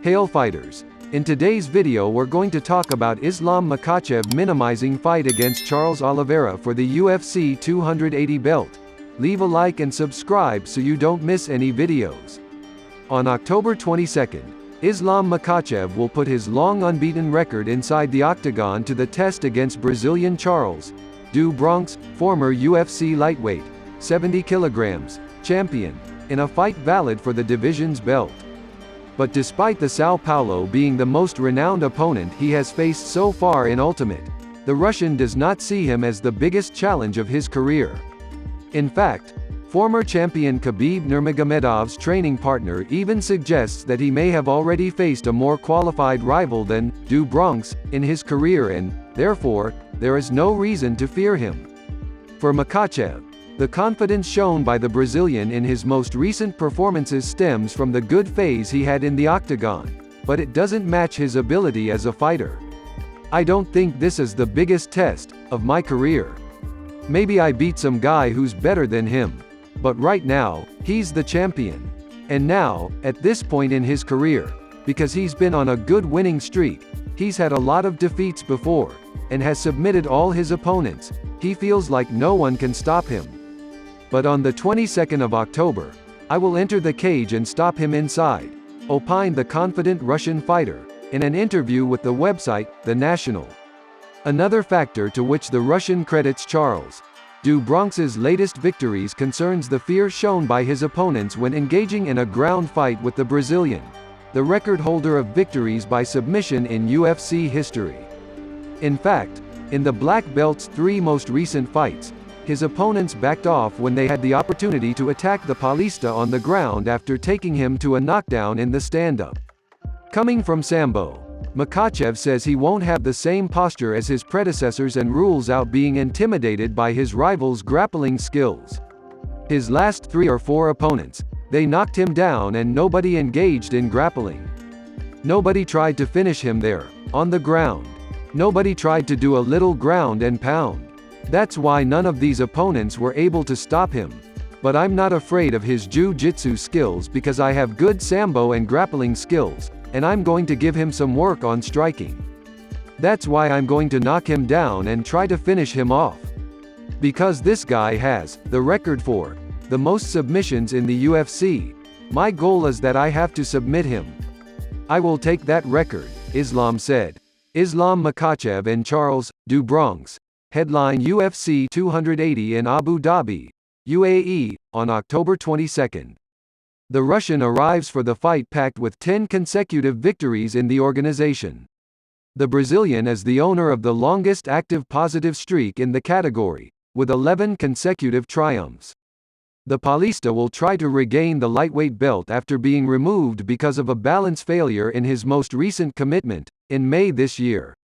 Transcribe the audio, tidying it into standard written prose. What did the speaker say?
Hail fighters! In today's video we're going to talk about Islam Makhachev minimizing fight against Charles Oliveira for the UFC 280 belt. Leave a like and subscribe so you don't miss any videos. On October 22nd, Islam Makhachev will put his long unbeaten record inside the octagon to the test against Brazilian Charles Do Bronx, former UFC lightweight, 70 kilograms, champion, in a fight valid for the division's belt. But despite the Sao Paulo being the most renowned opponent he has faced so far in Ultimate, the Russian does not see him as the biggest challenge of his career. In fact, former champion Khabib Nurmagomedov's training partner even suggests that he may have already faced a more qualified rival than Do Bronx in his career and, therefore, there is no reason to fear him. For Makhachev, the confidence shown by the Brazilian in his most recent performances stems from the good phase he had in the octagon, but it doesn't match his ability as a fighter. "I don't think this is the biggest test of my career. Maybe I beat some guy who's better than him. But right now, he's the champion. And now, at this point in his career, because he's been on a good winning streak, he's had a lot of defeats before, and has submitted all his opponents, he feels like no one can stop him. But on the 22nd of October, I will enter the cage and stop him inside," opined the confident Russian fighter, in an interview with the website, The National. Another factor to which the Russian credits Charles Do Bronx's latest victories concerns the fear shown by his opponents when engaging in a ground fight with the Brazilian, the record holder of victories by submission in UFC history. In fact, in the black belt's 3 most recent fights, his opponents backed off when they had the opportunity to attack the Paulista on the ground after taking him to a knockdown in the stand-up. Coming from Sambo, Makhachev says he won't have the same posture as his predecessors and rules out being intimidated by his rival's grappling skills. His last 3 or 4 opponents, they knocked him down and nobody engaged in grappling. Nobody tried to finish him there, on the ground. Nobody tried to do a little ground and pound. That's why none of these opponents were able to stop him. But I'm not afraid of his jiu-jitsu skills because I have good sambo and grappling skills, and I'm going to give him some work on striking. That's why I'm going to knock him down and try to finish him off. Because this guy has the record for the most submissions in the UFC. My goal is that I have to submit him. I will take that record," Islam said. Islam Makhachev and Charles Do Bronx headline UFC 280 in Abu Dhabi, UAE, on October 22nd. The Russian arrives for the fight packed with 10 consecutive victories in the organization. The Brazilian is the owner of the longest active positive streak in the category, with 11 consecutive triumphs. The Paulista will try to regain the lightweight belt after being removed because of a balance failure in his most recent commitment, in May this year.